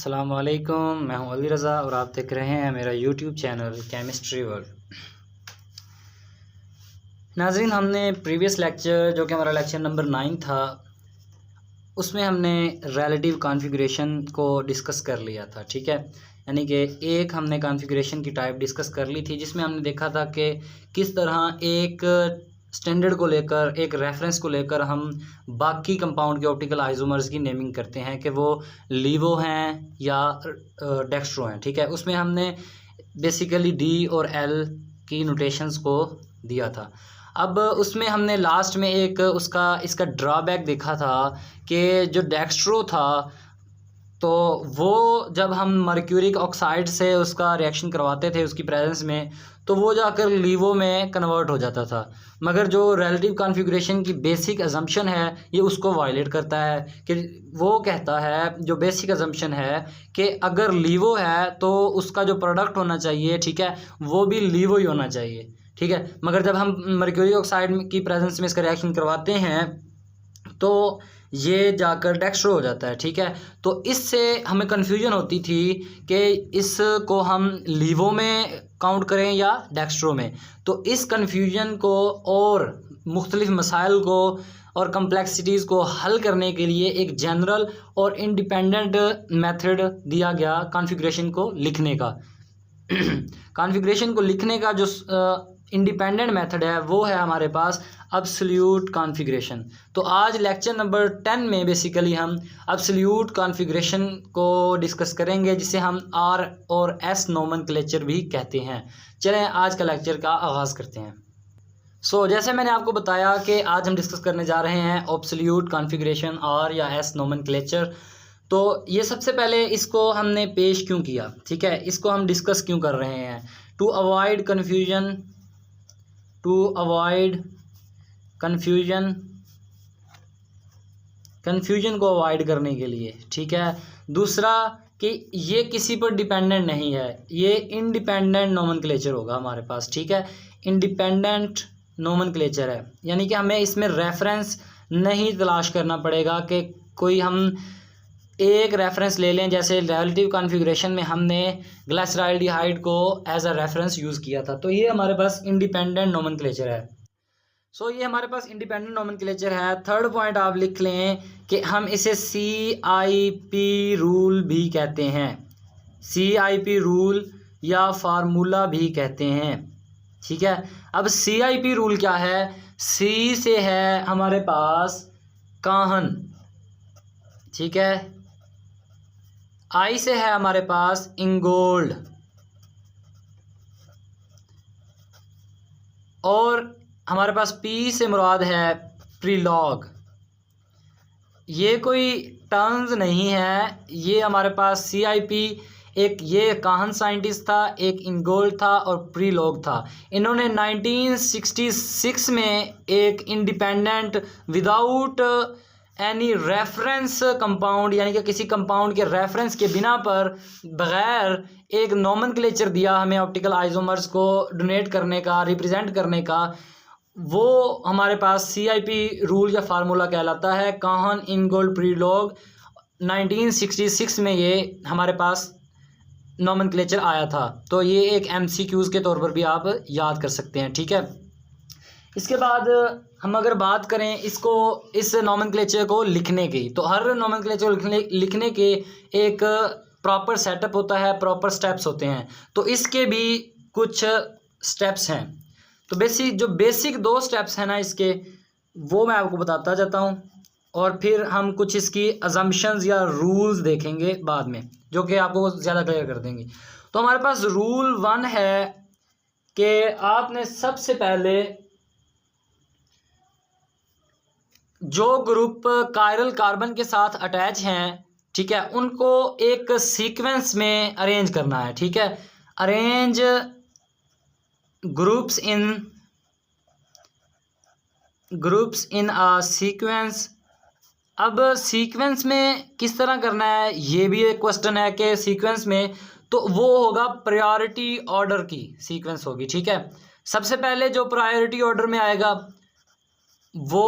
अस्सलाम वालेकुम, मैं हूं अली रज़ा और आप देख रहे हैं मेरा यूट्यूब चैनल केमिस्ट्री वर्ल्ड। नाज़रीन, हमने प्रीवियस लेक्चर जो कि हमारा लेक्चर नंबर 9 था, उसमें हमने रिलेटिव कॉन्फ़िगरेशन को डिस्कस कर लिया था। ठीक है, यानी कि एक हमने कॉन्फ़िगरेशन की टाइप डिस्कस कर ली थी, जिसमें हमने देखा था कि किस तरह एक स्टैंडर्ड को लेकर, एक रेफरेंस को लेकर हम बाकी कंपाउंड के ऑप्टिकल आइसोमर्स की नेमिंग करते हैं कि वो लीवो हैं या डेक्स्ट्रो हैं। ठीक है, उसमें हमने बेसिकली डी और एल की नोटेशंस को दिया था। अब उसमें हमने लास्ट में एक इसका ड्रॉबैक देखा था कि जो डेक्स्ट्रो था, तो वो जब हम मर्क्यूरिक ऑक्साइड से उसका रिएक्शन करवाते थे उसकी प्रेजेंस में, तो वो जाकर लीवो में कन्वर्ट हो जाता था। मगर जो रिलेटिव कॉन्फ़िगरेशन की बेसिक अजम्पशन है, ये उसको वायलेट करता है कि वो कहता है, जो बेसिक अजम्पशन है कि अगर लीवो है तो उसका जो प्रोडक्ट होना चाहिए, ठीक है, वो भी लीवो ही होना चाहिए। ठीक है, मगर जब हम मर्क्यूरिक ऑक्साइड की प्रेजेंस में इसका रिएक्शन करवाते हैं तो ये जाकर डेक्स्ट्रो हो जाता है। ठीक है, तो इससे हमें कन्फ्यूजन होती थी कि इसको हम लीवो में काउंट करें या डेक्स्ट्रो में। तो इस कन्फ्यूजन को और मुख्तलिफ मसाइल को और कम्प्लेक्सिटीज़ को हल करने के लिए एक जनरल और इंडिपेंडेंट मेथड दिया गया कॉन्फ़िगरेशन को लिखने का। कॉन्फ़िगरेशन को लिखने का जो इंडिपेंडेंट मेथड है वो है हमारे पास अब्सोल्यूट कॉन्फ़िगरेशन। तो आज लेक्चर नंबर 10 में बेसिकली हम अब्सोल्यूट कॉन्फ़िगरेशन को डिस्कस करेंगे, जिसे हम आर और एस नोमेनक्लेचर भी कहते हैं। चलें आज का लेक्चर का आगाज़ करते हैं। जैसे मैंने आपको बताया कि आज हम डिस्कस करने जा रहे हैं अब्सोल्यूट कॉन्फ़िगरेशन, आर या एस नोमेनक्लेचर। तो ये सबसे पहले इसको हमने पेश क्यों किया, ठीक है, इसको हम डिस्कस क्यों कर रहे हैं? टू अवॉइड कन्फ्यूजन कन्फ्यूजन को अवॉइड करने के लिए। ठीक है, दूसरा कि ये किसी पर डिपेंडेंट नहीं है, ये इंडिपेंडेंट नोमेनक्लेचर होगा हमारे पास। ठीक है, इंडिपेंडेंट नोमेनक्लेचर है, यानी कि हमें इसमें रेफरेंस नहीं तलाश करना पड़ेगा कि कोई हम एक रेफरेंस ले लें। जैसे रिलेटिव कॉन्फ़िगरेशन में हमने ग्लिसरॉल्डिहाइड को एज अ रेफरेंस यूज़ किया था, तो ये हमारे पास इंडिपेंडेंट नोमेनक्लेचर है। ये हमारे पास इंडिपेंडेंट नोमेनक्लेचर है। थर्ड पॉइंट आप लिख लें कि हम इसे CIP रूल भी कहते हैं, CIP रूल या फार्मूला भी कहते हैं। ठीक है, अब CIP रूल क्या है? C से है हमारे पास काहन, ठीक है, I से है हमारे पास इंगोल्ड, और हमारे पास P से मुराद है प्रीलॉग। ये कोई टर्म्स नहीं है, ये हमारे पास CIP, एक ये काहन साइंटिस्ट था, एक इंगोल्ड था और प्रीलॉग था। इन्होंने 1966 में एक independent without any reference compound, यानी कि किसी कंपाउंड के रेफरेंस के बिना पर बग़ैर एक नोमेनक्लेचर दिया हमें ऑप्टिकल आइसोमर्स को डोनेट करने का, रिप्रेजेंट करने का। वो हमारे पास CIP रूल या फार्मूला कहलाता है, काहन इंगोल्ड प्रीलॉग। 1966 में ये हमारे पास नोमेनक्लेचर आया था। तो ये एक MCQs के तौर पर भी आप याद कर सकते हैं। ठीक है, इसके बाद हम अगर बात करें इस नोमेनक्लेचर को लिखने की, तो हर नोमेनक्लेचर को लिखने के एक प्रॉपर सेटअप होता है, प्रॉपर स्टेप्स होते हैं। तो इसके भी कुछ स्टेप्स हैं। तो बेसिक 2 स्टेप्स हैं ना इसके, वो मैं आपको बताता जाता हूँ, और फिर हम कुछ इसकी अजम्पशंस या रूल्स देखेंगे बाद में, जो कि आपको ज़्यादा क्लियर कर देंगे। तो हमारे पास रूल 1 है कि आपने सबसे पहले जो ग्रुप कायरल कार्बन के साथ अटैच हैं, ठीक है, उनको एक सीक्वेंस में अरेंज करना है। ठीक है, arrange groups in a sequence. अब सीक्वेंस में किस तरह करना है, ये भी एक क्वेश्चन है कि सीक्वेंस में तो वो होगा प्रायोरिटी ऑर्डर की सीक्वेंस होगी। ठीक है, सबसे पहले जो प्रायोरिटी ऑर्डर में आएगा वो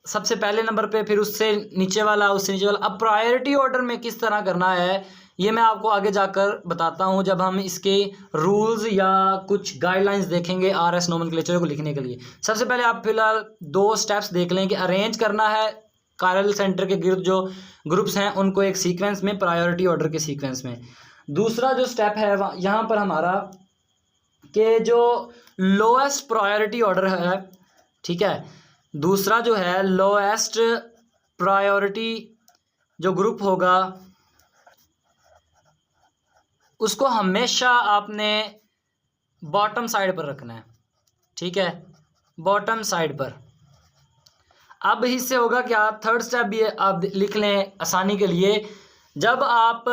सबसे पहले नंबर पे, फिर उससे नीचे वाला, उससे नीचे वाला। अब प्रायोरिटी ऑर्डर में किस तरह करना है ये मैं आपको आगे जाकर बताता हूँ जब हम इसके रूल्स या कुछ गाइडलाइंस देखेंगे RS नोमेनक्लेचर को लिखने के लिए। सबसे पहले आप फिलहाल 2 स्टेप्स देख लें कि अरेंज करना है कायरल सेंटर के गिर्द जो ग्रुप्स हैं उनको एक सीक्वेंस में, प्रायोरिटी ऑर्डर के सीक्वेंस में। दूसरा जो स्टेप है यहाँ पर हमारा कि जो लोएस्ट प्रायोरिटी ऑर्डर है, ठीक है, दूसरा जो है लोएस्ट प्रायोरिटी जो ग्रुप होगा उसको हमेशा आपने बॉटम साइड पर रखना है, ठीक है, बॉटम साइड पर। अब इससे होगा क्या, थर्ड स्टेप भी आप लिख लें आसानी के लिए। जब आप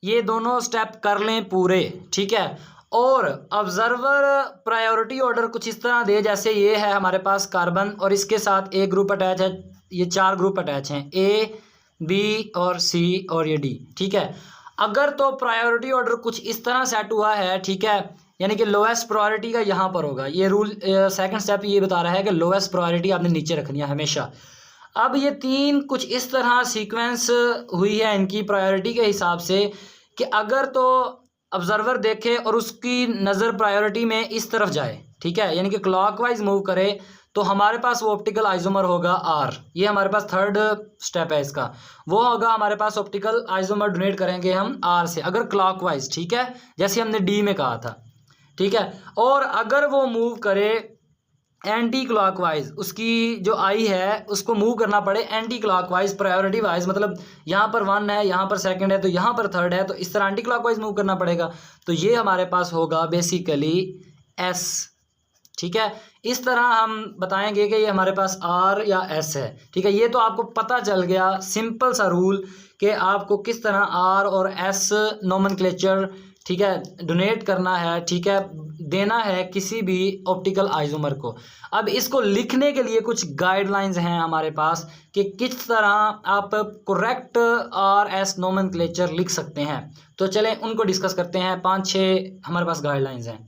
ये दोनों स्टेप कर लें पूरे, ठीक है, और ऑब्जर्वर प्रायोरिटी ऑर्डर कुछ इस तरह दे जैसे ये है हमारे पास कार्बन और इसके साथ ए ग्रुप अटैच है, ये 4 ग्रुप अटैच हैं, A, B और C और ये D, ठीक है। अगर तो प्रायोरिटी ऑर्डर कुछ इस तरह सेट हुआ है, ठीक है, यानी कि लोएस्ट प्रायोरिटी का यहाँ पर होगा। ये रूल सेकंड स्टेप ये बता रहा है कि लोएस्ट प्रायोरिटी आपने नीचे रखनी है हमेशा। अब ये 3 कुछ इस तरह सीक्वेंस हुई है इनकी प्रायोरिटी के हिसाब से कि अगर तो ऑब्जर्वर देखे और उसकी नज़र प्रायोरिटी में इस तरफ जाए, ठीक है, यानी कि क्लॉकवाइज मूव करे, तो हमारे पास वो ऑप्टिकल आइसोमर होगा R। ये हमारे पास थर्ड स्टेप है इसका, वो होगा हमारे पास ऑप्टिकल आइसोमर डोनेट करेंगे हम R से, अगर क्लॉकवाइज, ठीक है, जैसे हमने D में कहा था, ठीक है। और अगर वो मूव करे एंटी क्लॉकवाइज, उसकी जो आई है उसको मूव करना पड़े एंटी क्लॉकवाइज प्रायोरिटी वाइज, मतलब यहाँ पर 1 है, यहाँ पर सेकंड है, तो यहाँ पर थर्ड है, तो इस तरह एंटी क्लॉकवाइज मूव करना पड़ेगा। तो ये हमारे पास होगा बेसिकली S, ठीक है। इस तरह हम बताएंगे कि ये हमारे पास R या S है, ठीक है। ये तो आपको पता चल गया सिंपल सा रूल कि आपको किस तरह R और S नोमेनक्लेचर, ठीक है, डोनेट करना है, ठीक है, देना है किसी भी ऑप्टिकल आइसोमर को। अब इसको लिखने के लिए कुछ गाइडलाइंस हैं हमारे पास कि किस तरह आप करेक्ट RS नोमेनक्लेचर लिख सकते हैं। तो चलें उनको डिस्कस करते हैं। 5-6 हमारे पास गाइडलाइंस हैं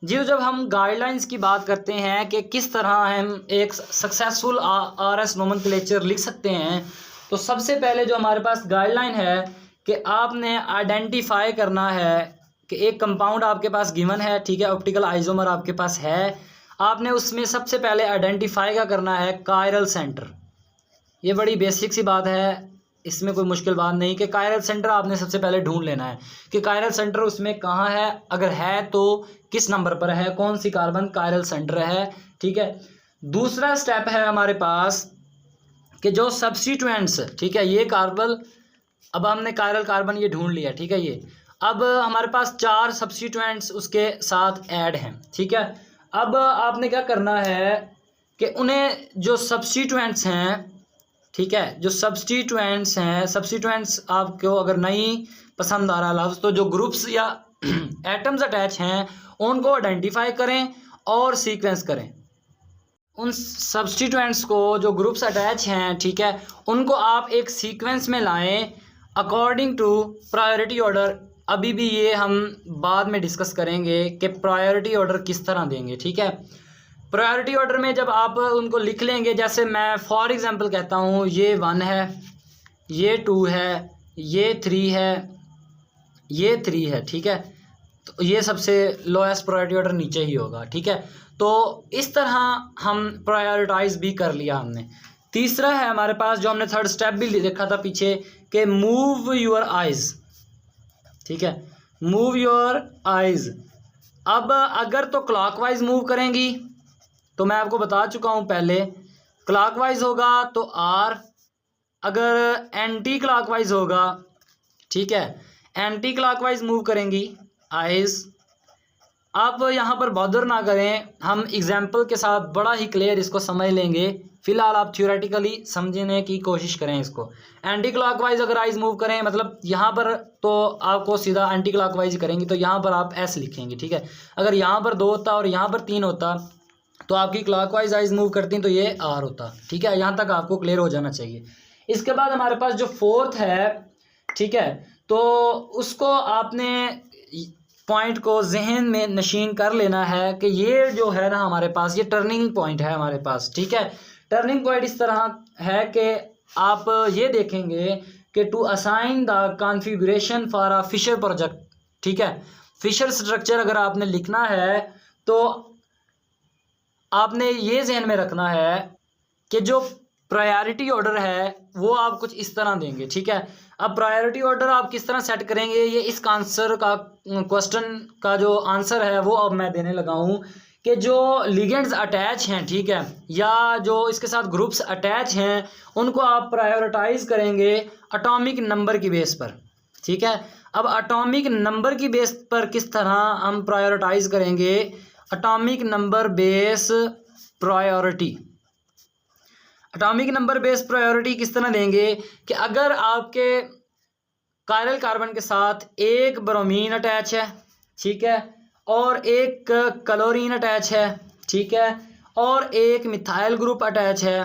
जी। जब हम गाइडलाइंस की बात करते हैं कि किस तरह हम एक सक्सेसफुल RS नोमेनक्लेचर लिख सकते हैं, तो सबसे पहले जो हमारे पास गाइडलाइन है कि आपने आइडेंटिफाई करना है कि एक कंपाउंड आपके पास गिवन है, ठीक है, ऑप्टिकल आइसोमर आपके पास है, आपने उसमें सबसे पहले आइडेंटिफाई क्या करना है, कायरल सेंटर। ये बड़ी बेसिक सी बात है, इसमें कोई मुश्किल बात नहीं कि कायरल सेंटर आपने सबसे पहले ढूंढ लेना है कि कायरल सेंटर उसमें कहाँ है, अगर है तो किस नंबर पर है, कौन सी कार्बन कायरल सेंटर है, ठीक है। दूसरा स्टेप है हमारे पास कि जो सब्स्टिट्यूएंट्स, ठीक है, ये कार्बन, अब हमने कायरल कार्बन ये ढूंढ लिया, ठीक है, ये अब हमारे पास 4 सब्स्टिट्यूएंट्स उसके साथ ऐड हैं, ठीक है। अब आपने क्या करना है कि उन्हें जो सब्स्टिट्यूएंट्स हैं, ठीक है, जो सब्स्टिट्यूएंट्स हैं, सब्स्टिट्यूएंट्स आपको अगर नहीं पसंद आ रहा लफ्ज़, तो जो ग्रुप्स या एटम्स अटैच हैं उनको आइडेंटिफाई करें और सीक्वेंस करें। उन सब्स्टिट्यूएंट्स को जो ग्रुप्स अटैच हैं, ठीक है, उनको आप एक सीक्वेंस में लाएं अकॉर्डिंग टू प्रायोरिटी ऑर्डर। अभी भी ये हम बाद में डिस्कस करेंगे कि प्रायोरिटी ऑर्डर किस तरह देंगे, ठीक है। प्रायोरिटी ऑर्डर में जब आप उनको लिख लेंगे, जैसे मैं फॉर एग्जांपल कहता हूँ, ये 1 है, ये 2 है, ये 3 है, ये 3 है, ठीक है, तो ये सबसे लोएस्ट प्रायोरिटी ऑर्डर नीचे ही होगा, ठीक है। तो इस तरह हम प्रायोरिटाइज भी कर लिया हमने। तीसरा है हमारे पास जो हमने थर्ड स्टेप भी देखा था पीछे कि मूव योर आइज़, ठीक है, मूव योर आइज़। अब अगर तो क्लॉकवाइज मूव करेंगी तो मैं आपको बता चुका हूँ पहले, क्लॉकवाइज होगा तो R, अगर एंटी क्लॉकवाइज होगा, ठीक है, एंटी क्लॉकवाइज मूव करेंगी आइज़। आप यहाँ पर बॉदर ना करें, हम एग्जाम्पल के साथ बड़ा ही क्लियर इसको समझ लेंगे। फिलहाल आप थ्योरेटिकली समझने की कोशिश करें इसको। एंटी क्लॉकवाइज अगर आइज़ मूव करें, मतलब यहाँ पर तो आपको सीधा एंटी क्लॉकवाइज करेंगी तो यहाँ पर आप S लिखेंगे, ठीक है। अगर यहाँ पर 2 होता और यहाँ पर 3 होता तो आपकी क्लॉकवाइज आइज़ मूव करती तो ये R होता, ठीक है। यहाँ तक आपको क्लियर हो जाना चाहिए। इसके बाद हमारे पास जो फोर्थ है, ठीक है, तो उसको आपने पॉइंट को जहन में नशीन कर लेना है कि ये जो है ना हमारे पास, ये टर्निंग पॉइंट है हमारे पास, ठीक है। टर्निंग पॉइंट इस तरह है कि आप ये देखेंगे कि to assign the configuration for a fisher project, ठीक है। फिशर स्ट्रक्चर अगर आपने लिखना है तो आपने ये जहन में रखना है कि जो प्रायोरिटी ऑर्डर है वो आप कुछ इस तरह देंगे, ठीक है। अब प्रायोरिटी ऑर्डर आप किस तरह सेट करेंगे, ये इसका आंसर का क्वेश्चन का जो आंसर है वो अब मैं देने लगा हूँ कि जो लिगेंड्स अटैच हैं, ठीक है, या जो इसके साथ ग्रुप्स अटैच हैं उनको आप प्रायोरिटाइज करेंगे एटॉमिक नंबर की बेस पर, ठीक है। अब एटॉमिक नंबर की बेस पर किस तरह हम प्रायोरिटाइज करेंगे, atomic number base priority, atomic number base priority किस तरह देंगे कि अगर आपके कायरल कार्बन के साथ एक ब्रोमीन अटैच है, ठीक है, और एक क्लोरीन अटैच है, ठीक है, और एक मिथाइल ग्रुप अटैच है,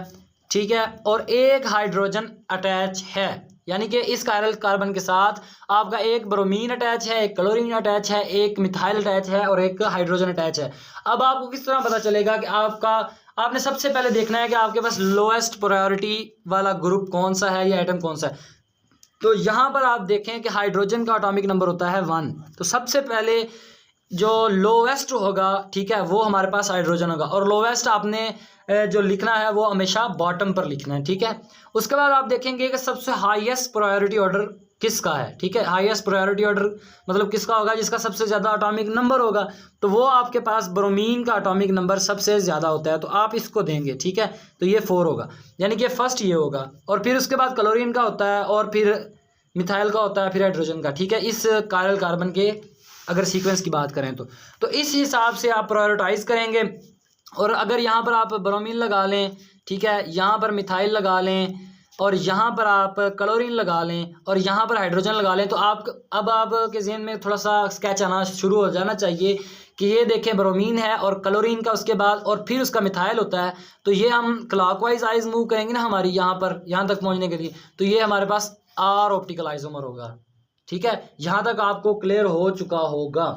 ठीक है, और एक हाइड्रोजन अटैच है, यानी कि इस कायरल कार्बन के साथ आपका एक ब्रोमीन अटैच है, एक क्लोरीन अटैच है, एक मिथाइल अटैच है और एक हाइड्रोजन अटैच है। अब आपको किस तरह पता चलेगा कि आपने सबसे पहले देखना है कि आपके पास लोएस्ट प्रायोरिटी वाला ग्रुप कौन सा है या एटम कौन सा है। तो यहाँ पर आप देखें कि हाइड्रोजन का एटॉमिक नंबर होता है 1, तो सबसे पहले जो लोवेस्ट होगा, ठीक है, वो हमारे पास हाइड्रोजन होगा, और लोवेस्ट आपने जो लिखना है वो हमेशा बॉटम पर लिखना है, ठीक है। उसके बाद आप देखेंगे कि सबसे हाईएस्ट प्रायोरिटी ऑर्डर किसका है, ठीक है। हाईएस्ट प्रायोरिटी ऑर्डर मतलब किसका होगा, जिसका सबसे ज़्यादा एटॉमिक नंबर होगा, तो वो आपके पास ब्रोमीन का एटॉमिक नंबर सबसे ज़्यादा होता है, तो आप इसको देंगे, ठीक है। तो ये 4 होगा, यानी कि फर्स्ट ये होगा, और फिर उसके बाद क्लोरीन का होता है, और फिर मिथाइल का होता है, फिर हाइड्रोजन का, ठीक है। इस कायरल कार्बन के अगर सीक्वेंस की बात करें तो इस हिसाब से आप प्रायोरिटाइज करेंगे। और अगर यहाँ पर आप ब्रोमीन लगा लें, ठीक है, यहाँ पर मिथाइल लगा लें, और यहाँ पर आप क्लोरीन लगा लें, और यहाँ पर हाइड्रोजन लगा लें, तो आपके ज़हन में थोड़ा सा स्केच आना शुरू हो जाना चाहिए कि ये देखें ब्रोमीन है और क्लोरीन का उसके बाद और फिर उसका मिथाइल होता है, तो ये हम क्लॉकवाइज आइज मूव करेंगे ना हमारी यहाँ तक पहुँचने के लिए, तो ये हमारे पास आर ऑप्टिकल आइसोमर होगा, ठीक है। यहाँ तक आपको क्लियर हो चुका होगा।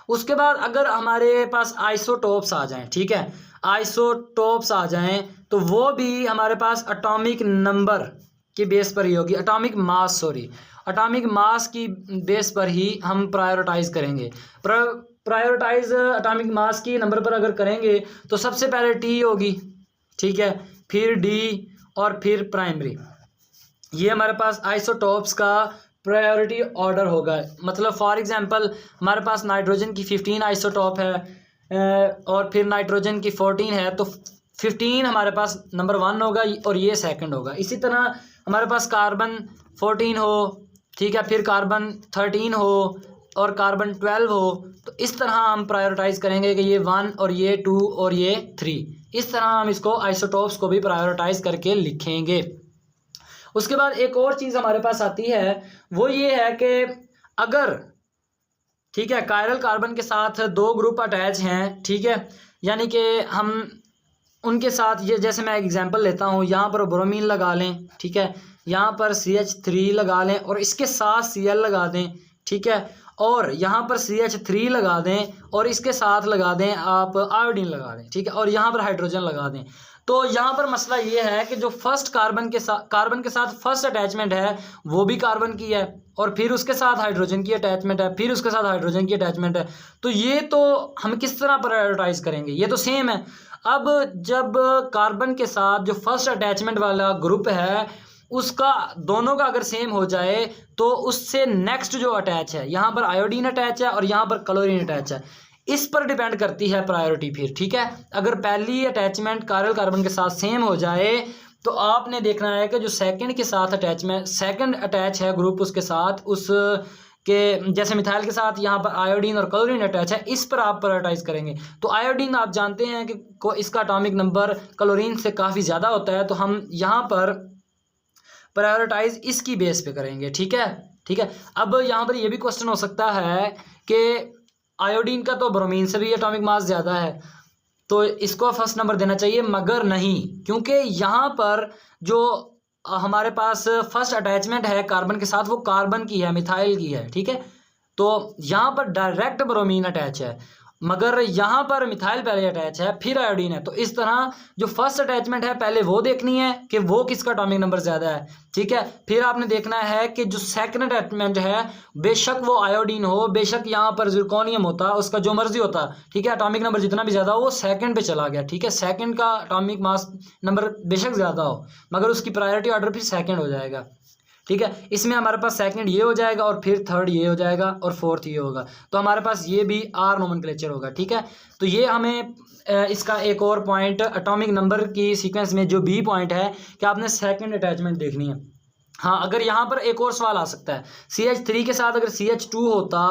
उसके बाद अगर हमारे पास आइसोटोप्स आ जाएं, ठीक है, आइसोटोप्स आ जाएं, तो वो भी हमारे पास एटॉमिक नंबर की बेस पर ही होगी, एटॉमिक मास की बेस पर ही हम प्रायोरिटाइज करेंगे। प्रायोरिटाइज एटॉमिक मास की नंबर पर अगर करेंगे तो सबसे पहले टी होगी, ठीक है, फिर डी और फिर प्राइमरी। ये हमारे पास आइसोटोप्स का प्रायोरिटी ऑर्डर होगा। मतलब फॉर एग्जांपल हमारे पास नाइट्रोजन की 15 आइसोटोप है और फिर नाइट्रोजन की 14 है, तो 15 हमारे पास नंबर 1 होगा और ये सेकंड होगा। इसी तरह हमारे पास कार्बन 14 हो, ठीक है, फिर कार्बन 13 हो और कार्बन 12 हो, तो इस तरह हम प्रायोरिटाइज करेंगे कि ये 1 और ये 2 और ये 3, इस तरह हम इसको आइसोटोप्स को भी प्रायोरिटाइज करके लिखेंगे। उसके बाद एक और चीज़ हमारे पास आती है, वो ये है कि अगर, ठीक है, कायरल कार्बन के साथ 2 ग्रुप अटैच हैं, ठीक है, यानी कि हम उनके साथ ये, जैसे मैं एग्जांपल लेता हूँ, यहाँ पर ब्रोमीन लगा लें, ठीक है, यहाँ पर CH3 लगा लें और इसके साथ Cl लगा दें, ठीक है, और यहाँ पर CH3 लगा दें और इसके साथ लगा दें आप आयोडीन लगा दें, ठीक है, और यहाँ पर हाइड्रोजन लगा दें। तो यहाँ पर मसला ये है कि जो फर्स्ट कार्बन के साथ फर्स्ट अटैचमेंट है वो भी कार्बन की है, और फिर उसके साथ हाइड्रोजन की अटैचमेंट है, फिर उसके साथ हाइड्रोजन की अटैचमेंट है, तो ये तो हम किस तरह प्रायोरिटाइज करेंगे, ये तो सेम है। अब जब कार्बन के साथ जो फर्स्ट अटैचमेंट वाला ग्रुप है उसका दोनों का अगर सेम हो जाए तो उससे नेक्स्ट जो अटैच है, यहाँ पर आयोडीन अटैच है और यहाँ पर क्लोरीन अटैच है, इस पर डिपेंड करती है प्रायोरिटी फिर, ठीक है। अगर पहली अटैचमेंट कायरल कार्बन के साथ सेम हो जाए तो आपने देखना है कि जो सेकंड के साथ सेकंड अटैच है ग्रुप उसके साथ, उस के जैसे मिथाइल के साथ यहाँ पर आयोडीन और क्लोरीन अटैच है, इस पर आप प्रायोरिटाइज करेंगे। तो आयोडीन आप जानते हैं कि इसका एटॉमिक नंबर क्लोरीन से काफ़ी ज़्यादा होता है, तो हम यहाँ पर प्रायोरिटाइज इसकी बेस पे करेंगे, ठीक है, ठीक है। अब यहाँ पर यह भी क्वेश्चन हो सकता है कि आयोडीन का तो ब्रोमीन से भी एटॉमिक मास ज़्यादा है, तो इसको फर्स्ट नंबर देना चाहिए, मगर नहीं, क्योंकि यहाँ पर जो हमारे पास फर्स्ट अटैचमेंट है कार्बन के साथ वो कार्बन की है, मिथाइल की है, ठीक है, तो यहाँ पर डायरेक्ट ब्रोमीन अटैच है मगर यहाँ पर मिथाइल पहले अटैच है फिर आयोडीन है, तो इस तरह जो फर्स्ट अटैचमेंट है पहले वो देखनी है कि वो किसका एटॉमिक नंबर ज़्यादा है, ठीक है। फिर आपने देखना है कि जो सेकंड अटैचमेंट है बेशक वो आयोडीन हो, बेशक यहाँ पर जिरकोनियम होता, उसका जो मर्जी होता, ठीक है, एटॉमिक नंबर जितना भी ज़्यादा हो वो सेकंड पे चला गया, ठीक है। सेकंड का एटॉमिक मास नंबर बेशक ज़्यादा हो मगर उसकी प्रायोरिटी ऑर्डर फिर सेकंड हो जाएगा, ठीक है। इसमें हमारे पास सेकंड ये हो जाएगा और फिर थर्ड ये हो जाएगा और फोर्थ ये होगा, तो हमारे पास ये भी आर नोमेनक्लेचर होगा, ठीक है। तो ये हमें इसका एक और पॉइंट एटॉमिक नंबर की सीक्वेंस में जो बी पॉइंट है कि आपने सेकंड अटैचमेंट देखनी है। हाँ, अगर यहाँ पर एक और सवाल आ सकता है, CH3 के साथ अगर CH2 होता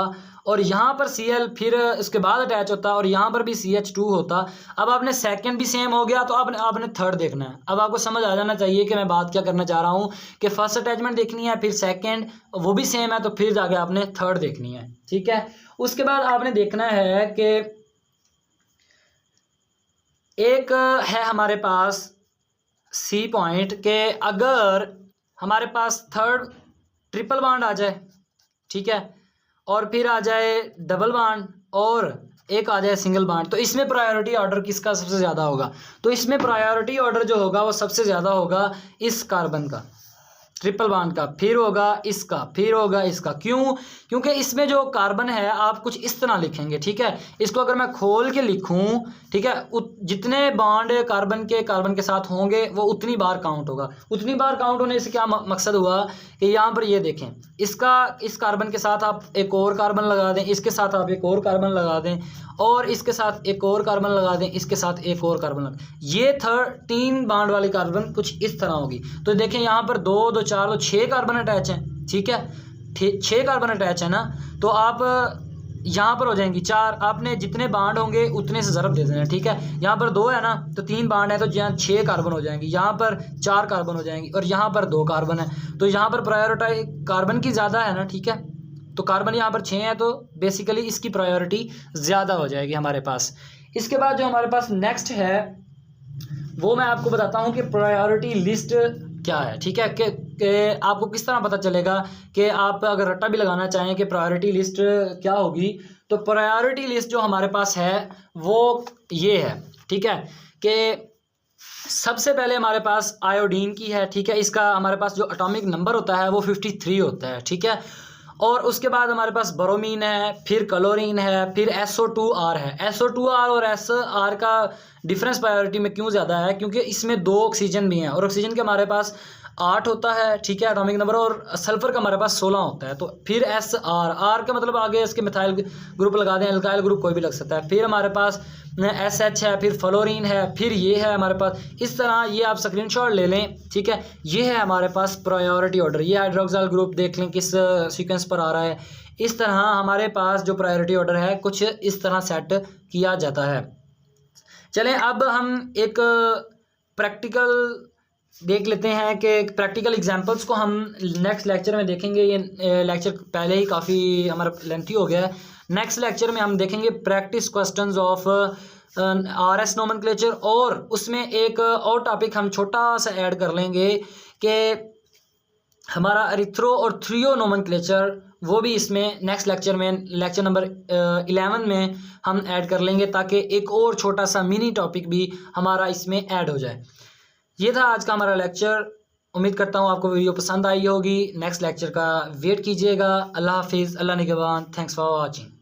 और यहाँ पर Cl फिर इसके बाद अटैच होता और यहाँ पर भी CH2 होता, अब आपने सेकंड भी सेम हो गया तो आपने थर्ड देखना है। अब आपको समझ आ जाना चाहिए कि मैं बात क्या करना चाह रहा हूँ कि फर्स्ट अटैचमेंट देखनी है, फिर सेकंड वो भी सेम है तो फिर जाके आपने थर्ड देखनी है, ठीक है। उसके बाद आपने देखना है कि एक है हमारे पास सी पॉइंट के अगर हमारे पास थर्ड ट्रिपल बॉन्ड आ जाए, ठीक है, और फिर आ जाए डबल बॉन्ड और एक आ जाए सिंगल बॉन्ड, तो इसमें प्रायोरिटी ऑर्डर किसका सबसे ज़्यादा होगा? तो इसमें प्रायोरिटी ऑर्डर जो होगा वो सबसे ज़्यादा होगा इस कार्बन का, ट्रिपल बॉन्ड का, फिर होगा इसका, फिर होगा इसका। क्यों? क्योंकि इसमें जो कार्बन है आप कुछ इस तरह लिखेंगे, ठीक है। इसको अगर मैं खोल के लिखूं, ठीक है, जितने बॉन्ड कार्बन के साथ होंगे वो उतनी बार काउंट होगा। उतनी बार काउंट होने से क्या मकसद हुआ कि यहाँ पर ये देखें, इस कार्बन के साथ आप एक और कार्बन लगा दें, इसके साथ आप एक और कार्बन लगा दें और इसके साथ एक और कार्बन लगा दें, इसके साथ एक और कार्बन लगा, ये तीन बॉन्ड वाली कार्बन कुछ इस तरह होगी। तो देखें यहाँ पर 2 2 4 2 6 कार्बन अटैच हैं, ठीक है, 6 कार्बन अटैच है ना, तो आप यहाँ पर हो जाएंगी 4, आपने जितने बॉन्ड होंगे उतने से ज़रब दे देना, ठीक है। यहाँ पर 2 है ना तो 3 बॉन्ड है तो यहाँ 6 कार्बन हो जाएंगी, यहाँ पर 4 कार्बन हो जाएंगी और यहाँ पर 2 कार्बन है, तो यहाँ पर प्रायोरिटी कार्बन की ज़्यादा है ना, ठीक है। तो कार्बन यहाँ पर 6 है तो बेसिकली इसकी प्रायोरिटी ज़्यादा हो जाएगी हमारे पास। इसके बाद जो हमारे पास नेक्स्ट है वो मैं आपको बताता हूँ कि प्रायोरिटी लिस्ट क्या है, ठीक है, कि आपको किस तरह पता चलेगा कि आप अगर रट्टा भी लगाना चाहें कि प्रायोरिटी लिस्ट क्या होगी, तो प्रायोरिटी लिस्ट जो हमारे पास है वो ये है, ठीक है, कि सबसे पहले हमारे पास आयोडीन की है, ठीक है, इसका हमारे पास जो एटॉमिक नंबर होता है वो 53 होता है, ठीक है। और उसके बाद हमारे पास ब्रोमीन है, फिर क्लोरीन है, फिर SO2R है। SO2R और SR का डिफरेंस प्रायोरिटी में क्यों ज़्यादा है? क्योंकि इसमें 2 ऑक्सीजन भी हैं और ऑक्सीजन के हमारे पास 8 होता है, ठीक है, एटॉमिक नंबर, और सल्फर का हमारे पास 16 होता है। तो फिर SR का मतलब आगे इसके मिथाइल ग्रुप लगा दें, अल्काइल ग्रुप कोई भी लग सकता है। फिर हमारे पास SH है, फिर फ्लोरीन है, फिर ये है हमारे पास। इस तरह ये आप स्क्रीनशॉट ले लें, ठीक है, ये है हमारे पास प्रायोरिटी ऑर्डर। ये हाइड्रोक्साइल ग्रुप देख लें किस सीक्वेंस पर आ रहा है। इस तरह हमारे पास जो प्रायोरिटी ऑर्डर है कुछ इस तरह सेट किया जाता है। चलें अब हम एक प्रैक्टिकल देख लेते हैं कि प्रैक्टिकल एग्जांपल्स को हम नेक्स्ट लेक्चर में देखेंगे। ये लेक्चर पहले ही काफ़ी हमारा लेंथी हो गया है। नेक्स्ट लेक्चर में हम देखेंगे practice questions of RS nomenclature, और उसमें एक और टॉपिक हम छोटा सा ऐड कर लेंगे कि हमारा एरिथ्रो और थ्रियो नोमेनक्लेचर, वो भी इसमें नेक्स्ट लेक्चर में लेक्चर नंबर 11 में हम ऐड कर लेंगे, ताकि एक और छोटा सा मिनी टॉपिक भी हमारा इसमें ऐड हो जाए। ये था आज का हमारा लेक्चर। उम्मीद करता हूँ आपको वीडियो पसंद आई होगी। नेक्स्ट लेक्चर का वेट कीजिएगा। अल्लाह हाफिज़, अल्लाह निगहबान। Thanks for watching.